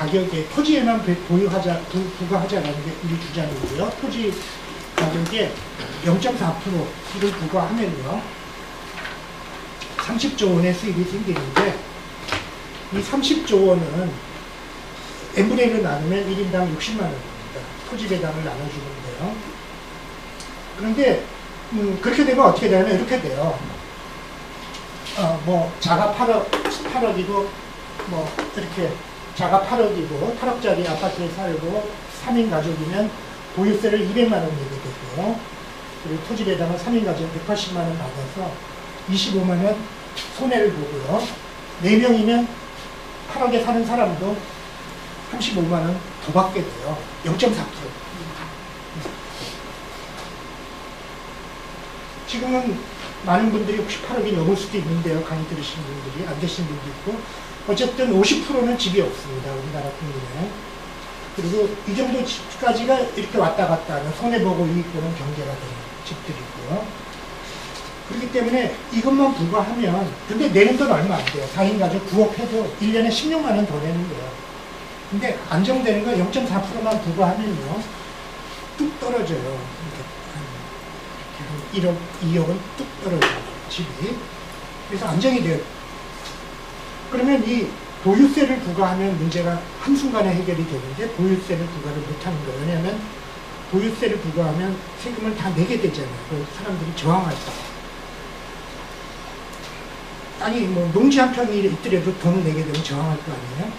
가격에 토지에만 부과하자라는 게 우리 주장이고요. 토지 가격에 0.4%를 부과하면요 30조 원의 수입이 생기는데 이 30조 원은 n분의 1로 나누면 1인당 60만 원입니다. 토지 배당을 나눠주는데요. 그런데 그렇게 되면 어떻게 되냐면 이렇게 돼요. 뭐 자가 8억이고 뭐 이렇게 자가 8억이고 8억짜리 아파트에 살고 3인 가족이면 보유세를 200만 원 내게 되고요. 그리고 토지 배당을 3인 가족 180만 원 받아서 25만 원 손해를 보고요. 4명이면 8억에 사는 사람도 35만 원 더 받게 돼요. 0.4%. 지금은 많은 분들이 혹시 8억이 넘을 수도 있는데요. 강의 들으시는 분들이 안 되시는 분도 있고 어쨌든 50%는 집이 없습니다. 우리나라 국민에. 그리고 이 정도 집까지가 이렇게 왔다 갔다 하는 손해보고 이익보는 경계가 되는 집들이고요. 그렇기 때문에 이것만 부과하면 근데 내는 돈 얼마 안 돼요. 4인 가족 9억 해도 1년에 16만 원 더 내는 거예요. 근데 안정되는 거 0.4%만 부과하면요 뚝 떨어져요. 이렇게 1억, 2억은 뚝 떨어져요. 집이. 그래서 안정이 돼요. 그러면 이 보유세를 부과하면 문제가 한순간에 해결이 되는데 보유세를 부과를 못하는 거예요. 왜냐하면 보유세를 부과하면 세금을 다 내게 되잖아요. 그 사람들이 저항할까. 아니 뭐 농지 한 평이 있더라도 돈을 내게 되면 저항할 거 아니에요?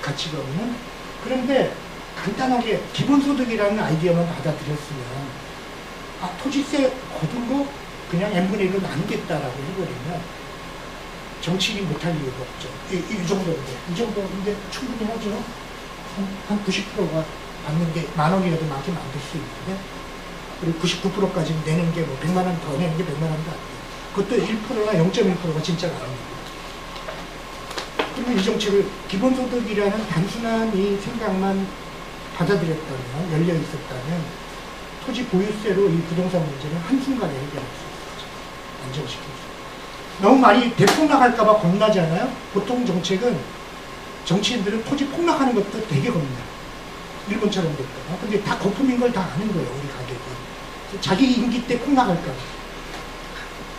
가치가 없는. 그런데 간단하게 기본소득이라는 아이디어만 받아들였으면 토지세 거둔 거 그냥 n분의 1로 나누겠다라고 해버리면 정치인이 못할 이유가 없죠. 이 정도인데. 이 정도인데 충분히 하죠. 한 90%가 받는 게 10,000원이라도 많게 만들 수 있는데 그리고 99%까지 내는 게 뭐 100만 원 더 내는 게 100만 원도 안 돼요. 그것도 1%나 0.1%가 진짜가 아닙니다. 그러면 이 정책을 기본소득이라는 단순한 이 생각만 받아들였다면, 열려 있었다면 토지 보유세로 이 부동산 문제는 한순간에 해결할 수 있었죠. 안정시킬 수 있어요. 너무 많이 대폭락할까봐 겁나잖아요. 보통 정책은 정치인들은 토지 폭락하는 것도 되게 겁니다. 일본처럼 됐다가. 근데 다 거품인 걸 다 아는 거예요. 우리 가격이. 자기 임기 때 폭락할까봐.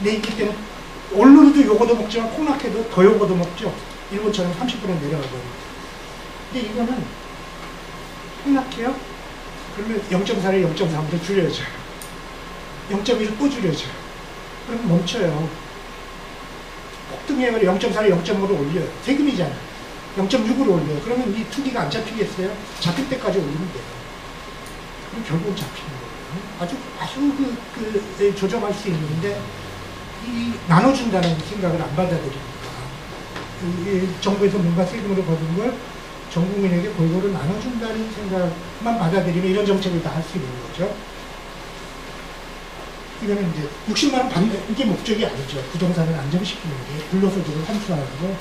내 임기 때는 언론도 요거도 먹지만 폭락해도 더 요거도 먹죠. 일본처럼 30% 내려가고. 근데 이거는 폭락해요? 그러면 0.4를 0.3으로 줄여줘요. 0.1을 또 줄여줘요. 그럼 멈춰요. 폭등해요. 0.4를 0.5로 올려요. 세금이잖아요. 0.6으로 올려요. 그러면 이 투기가 안 잡히겠어요? 잡힐 때까지 올리면 돼요. 그럼 결국 잡히는 거예요. 아주 조정할 수 있는데 이 나눠준다는 생각을 안 받아들이니까 이 정부에서 뭔가 세금으로 거둔 걸 전 국민에게 골고루 나눠준다는 생각만 받아들이면 이런 정책을 다 할 수 있는 거죠. 이거는 이제 60만 원 받는 게 목적이 아니죠. 부동산을 안정시키는 게 불로소득을 환수하고.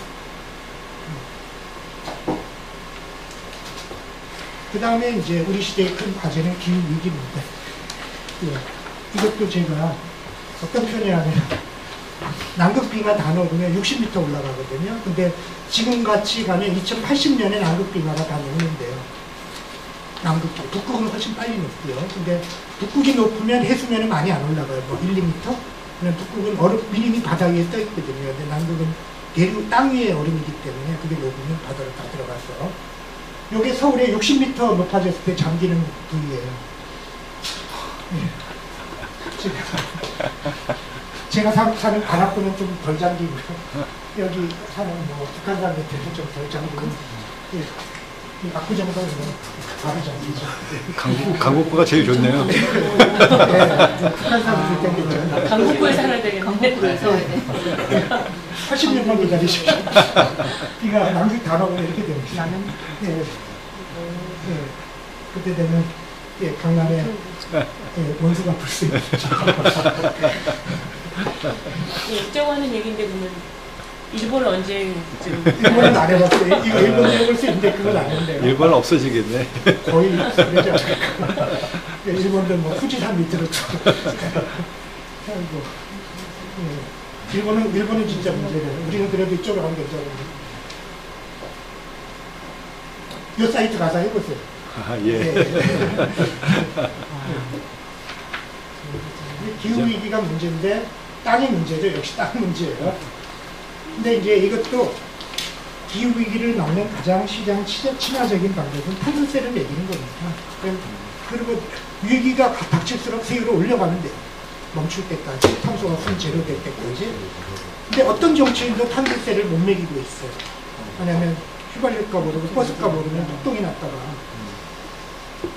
그 다음에 이제 우리 시대의 큰 과제는 기후위기입니다. 이것도 제가 어떤 표현이냐면 남극빙하 다 녹으면 60m 올라가거든요. 근데 지금같이 가면 2080년에 남극빙하가 다 녹는데요. 남극, 북극은 훨씬 빨리 녹고요. 근데 북극이 높으면 해수면은 많이 안 올라가요. 뭐 1, 2m? 그냥 북극은 얼음, 미림이 바다 위에 떠 있거든요. 근데 남극은 대륙, 땅 위에 얼음이기 때문에 그게 녹으면 바다로 다 들어가서. 요게 서울에 60m 높아졌을 때 잠기는 부위예요. 제가 사는 관악구는 좀 덜 잠기고 여기 사는 뭐 북한 사람들한테 좀 덜 잠기고 압구정도는 뭐 바로 잠기죠. 강북구가 제일 좋네요. 네, 북한 사람들 때문에 강북구에 살아야 되겠네. 강북구에서 80년만 기다리십시오. 비가 남극 다 녹으면 이렇게 됩니다. 그때 되면 강남에 원수가 불 수 있죠. 걱정하는 얘기인데 그러면 일본 언제 일본은 안 해봤어요. 이거 일본 해볼 수 있는데 그건 안 했는데요. 일본은 없어지겠네. 거의 그러지 않을까. 일본도 뭐 후지산 밑으로 살고. 일본은 진짜 문제예요. 우리는 그래도 이쪽으로 가면 괜찮은데. 요 사이트 가서 해보세요. 아, 예. 기후위기가 문제인데 땅이 문제죠. 역시 땅 문제예요. 근데 이제 이것도 기후위기를 막는 가장 시장 친화적인 방법은 탄소세를 매기는 겁니다. 그리고 위기가 닥칠수록 세율을 올려가면 돼요. 멈출 때까지, 탄소가 순 제로 될 때까지. 근데 어떤 정치인도 탄소세를 못 매기고 있어요. 왜냐하면 휘발유값 오르고 버스값 오르면 폭동이 났다가.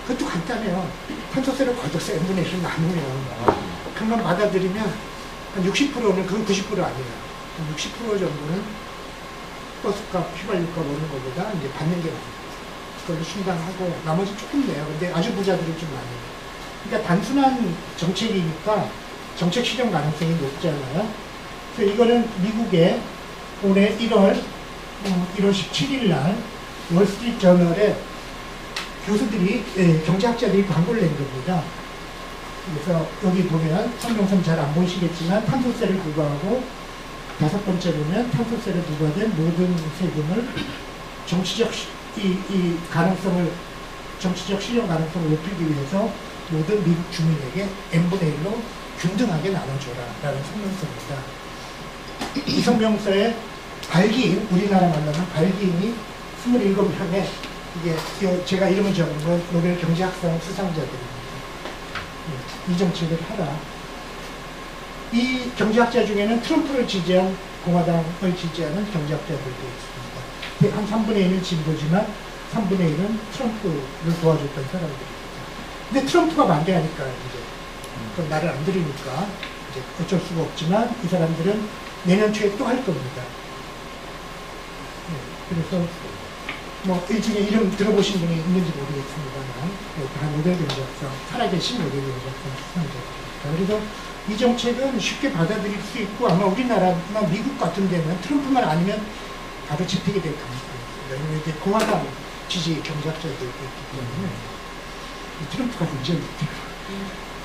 그것도 간단해요. 탄소세를 걷어서 n분의 1을 나누면 그만 받아들이면 한 60%는 그건 90% 아니에요. 한 60% 정도는 버스값, 휘발유값 오르는 것보다 이제 받는 게 많아요. 그걸 충당하고 나머지 조금 내요. 근데 아주 부자들이 좀 많이 해요. 그러니까 단순한 정책이니까 정책 실현 가능성이 높잖아요. 그래서 이거는 미국의 올해 1월 17일 날 월스트리트 저널에 교수들이, 경제학자들이 광고를 낸 겁니다. 그래서 여기 보면 성명서는 잘 안 보이시겠지만 탄소세를 부과하고 다섯 번째 보면 탄소세를 부과된 모든 세금을 정치적 정치적 실현 가능성을 높이기 위해서 모든 미국 주민에게 n분의 1로 균등하게 나눠줘라 라는 성명서입니다. 이 성명서에 발기인, 우리나라 말로는 발기인이 27명에 이게 제가 이름을 적은 건 노벨 경제학상 수상자들입니다. 이 정책을 하라. 이 경제학자 중에는 트럼프를 지지한 공화당을 지지하는 경제학자들도 있습니다. 한 3분의 1은 진보지만 3분의 1은 트럼프를 도와줬던 사람들입니다. 근데 트럼프가 반대하니까 이제 나를 안 들으니까 이제 어쩔 수가 없지만 이 사람들은 내년 초에 또 할 겁니다. 그래서 뭐 일종에 이름 들어보신 분이 있는지 모르겠습니다만 다 노벨 경제학상, 살아계신 노벨 경제학상 수상자입니다. 그래서 이 정책은 쉽게 받아들일 수 있고 아마 우리나라나 미국 같은 데는 트럼프만 아니면 바로 채택이 될 가능성이 있습니다. 왜냐하면 이게 공화당 지지 경제학자들도 있기 때문에 트럼프가 문제입니다.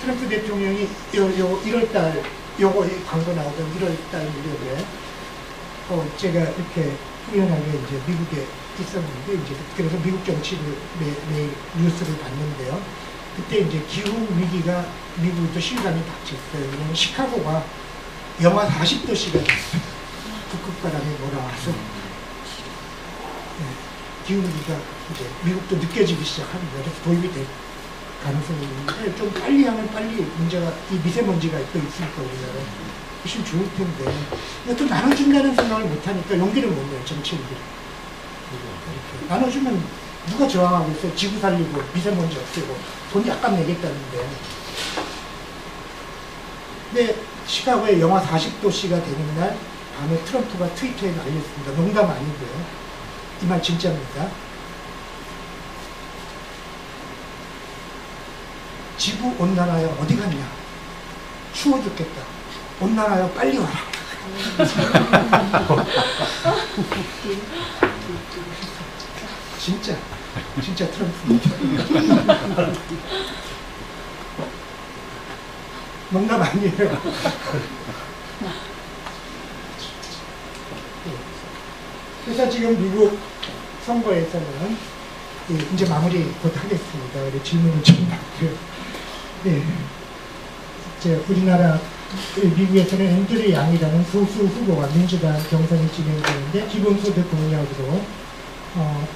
트럼프 대통령이 1월달 요거 광고 나오던 1월달 무렵에 제가 이렇게 우연하게 이제 미국에 있었는데 이제 그래서 미국 정치를 매일 뉴스를 봤는데요. 그때 이제 기후 위기가 미국도 실감이 닥쳤어요. 왜냐면 시카고가 영하 40도씨가 됐어요. 북극바람이 몰아와서 기후 위기가 이제 미국도 느껴지기 시작합니다. 그래서 도입이 될 가능성이 있는데 좀 빨리 하면 빨리 문제가 이 미세먼지가 또 있으니까 우리나라 훨씬 좋을 텐데 또 나눠준다는 생각을 못하니까 용기를 못 내요. 정치인들이. 이렇게 나눠주면 누가 저항하겠어요? 지구 살리고 미세먼지 없애고 돈 약간 내겠다는데. 근데 시카고에 영하 40도씨가 되는 날 밤에 트럼프가 트위터에 날렸습니다. 농담 아니고요. 이 말 진짜입니다. 지구 온난화야 어디 갔냐? 추워 죽겠다. 온난화야 빨리 와라. 진짜 트럼프입니다. 농담 아니에요. 그래서 지금 미국 선거에서는 이제 마무리 곧 하겠습니다. 우리 질문을 좀 받고요. 네. 우리나라 미국에서는 앤드류 양이라는 소수 후보가 민주당 경선이 진행되는데 기본소득 공약으로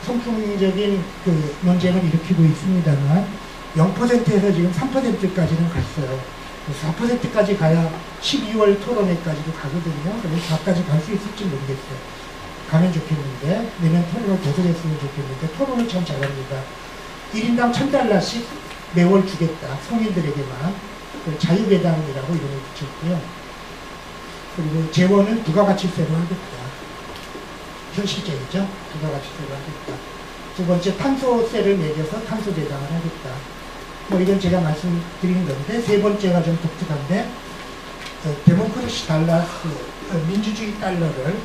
선풍적인 그 논쟁을 일으키고 있습니다만 0%에서 지금 3%까지는 갔어요. 4%까지 가야 12월 토론회까지도 가거든요. 그래서 4까지 갈 수 있을지 모르겠어요. 가면 좋겠는데 내년 토론을 계속했으면 좋겠는데 토론을 참 잘합니다. 1인당 $1,000씩 매월 주겠다. 성인들에게만. 자유배당이라고 이름을 붙였고요. 그리고 재원은 부가가치세로 하겠다. 현실적이죠? 부가가치세로 하겠다. 두 번째 탄소세를 매겨서 탄소배당을 하겠다. 뭐 이건 제가 말씀드린 건데 세 번째가 좀 독특한데 데모크라시 달러스, 민주주의 달러를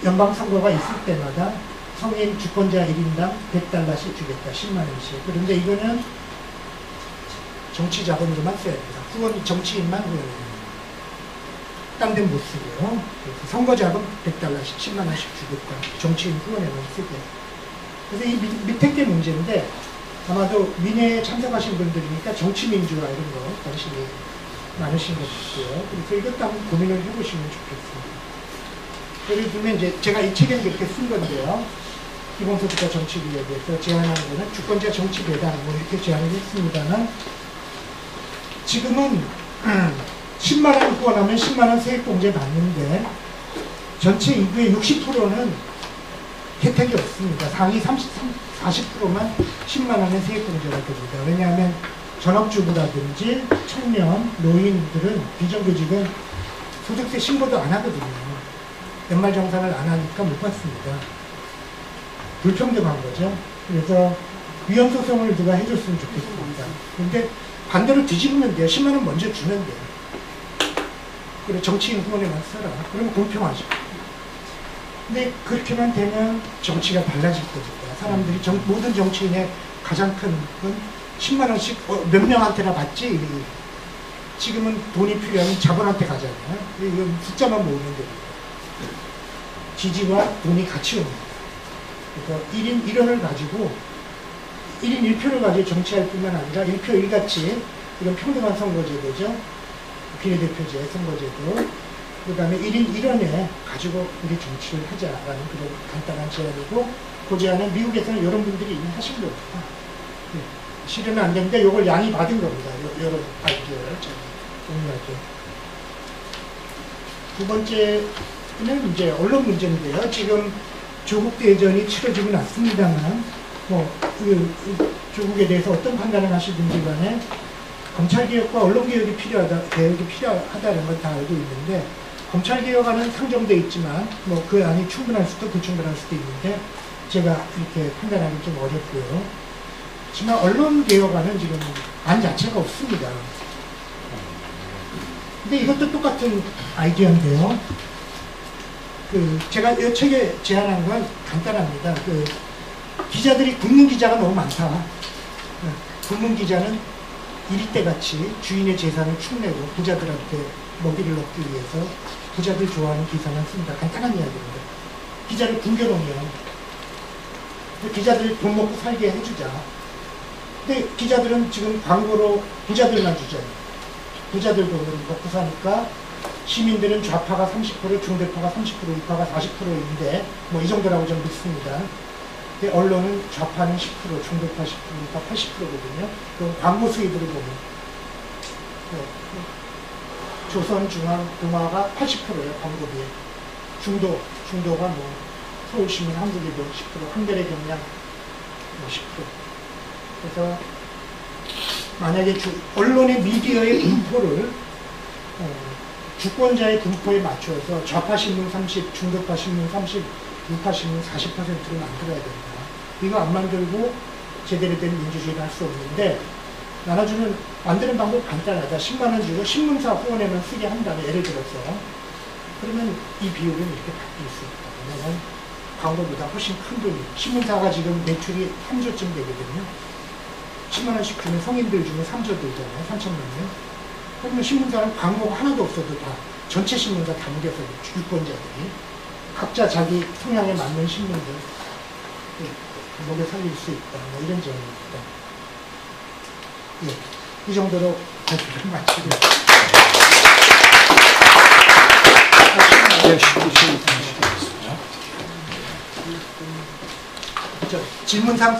연방선거가 있을 때마다 성인 주권자 1인당 $100씩 주겠다. 10만 원씩. 그런데 이거는 정치 자금으로만 써야 됩니다. 후원 정치인만 후원해요. 딴 데는 못 쓰고요. 선거 자금 $100씩 10만 원씩 주겠다. 정치인 후원에만 쓰게. 그래서 이 밑에 게 문제인데 아마도 민회에 참석하신 분들이니까 정치민주화 이런 거 관심이 많으신 것 같고요. 그래서 이것도 한번 고민을 해보시면 좋겠습니다. 예를 들면 이제 제가 이 책에 이렇게 쓴 건데요. 기본소득과 정치비에 대해서 제안한 거는 주권자 정치 배당 뭐 이렇게 제안을 했습니다만 지금은 10만 원 후원하면 10만 원 세액공제 받는데 전체 인구의 60%는 혜택이 없습니다. 상위 40%만 10만 원의 세액공제가 됩니다. 왜냐하면 전업주부라든지 청년, 노인들은 비정규직은 소득세 신고도 안 하거든요. 연말정산을 안 하니까 못 받습니다. 불평등한 거죠. 그래서 위헌소송을 누가 해줬으면 좋겠습니다. 근데 반대로 뒤집으면 돼요. 10만 원 먼저 주면 돼요. 그래 정치인 후원에만 써라. 그러면 공평하죠. 근데 그렇게만 되면 정치가 달라질 겁니다. 사람들이 모든 정치인의 가장 큰 건 10만 원씩 몇 명한테나 받지. 지금은 돈이 필요하면 자본한테 가잖아요. 이건 숫자만 모으면 됩니다. 지지와 돈이 같이 옵니다. 그래서 1인 1원을 가지고 1인 1표를 가지고 정치할 뿐만 아니라 1표 1가치 이런 평등한 선거제도죠. 비례대표제 선거제도 그 다음에 1인 1원에 가지고 우리 정치를 하자라는 그런 간단한 제안이고 그 제안은 미국에서는 이런 분들이 이미 하신 겁니다. 네. 실현은 안 되는데 이걸 양이 받은 겁니다. 여러 아이디어를 공유하죠. 두 번째는 이제 언론 문제인데요. 지금 조국 대전이 치러지고 났습니다만 조국에 대해서 어떤 판단을 하시든지 간에 검찰개혁과 언론개혁이 필요하다는 건 다 알고 있는데 검찰개혁안은 상정되어 있지만 그 안이 충분할 수도 불충분할 수도 있는데 제가 이렇게 판단하기 좀 어렵고요. 하지만 언론개혁안은 지금 안 자체가 없습니다. 근데 이것도 똑같은 아이디어인데요. 제가 이 책에 제안한 건 간단합니다. 기자들이 굶는 기자가 너무 많다. 굶는 기자는 이리떼같이 주인의 재산을 축내고 부자들한테 먹이를 얻기 위해서 부자들 좋아하는 기사만 씁니다. 간단한 이야기입니다. 기자를 굶겨놓으면 기자들이 돈 먹고 살게 해주자. 근데 기자들은 지금 광고로 부자들만 주잖아요. 부자들 돈으로 먹고 사니까 시민들은 좌파가 30%, 중대파가 30%, 우파가 40%인데 이 정도라고 좀 믿습니다. 근데 언론은 좌파는 10%, 중대파 10%, 우파 80%거든요. 그럼 광고 수입으로 보면 조선, 중앙, 동아가 80%예요. 광고비에. 중도가 서울시민, 한국일보 10%, 한겨레 경향 10%. 그래서 만약에 언론의 미디어의 분포를 주권자의 분포에 맞춰서 좌파 신문 30, 중도파 신문 30, 우파 신문 40%로 만들어야 된다. 이거 안 만들고 제대로 된 민주주의를 할 수 없는데 만드는 방법 간단하다. 10만 원 주고 신문사 후원에만 쓰게 한다면 예를 들어서 그러면 이 비율은 이렇게 바뀔 수 있다. 왜냐면 광고보다 훨씬 큰 돈이 신문사가 지금 매출이 3조쯤 되거든요. 10만 원씩 주면 성인들 중에 3조 들잖아요. 3천만 원. 그러면 신문사는 광고가 하나도 없어도 다 전체 신문사 담겨서 유권자들이 각자 자기 성향에 맞는 신문들 먹여 살릴 수 있다. 이런 제안입니다. 이 정도로 발표를 마치고 질문 3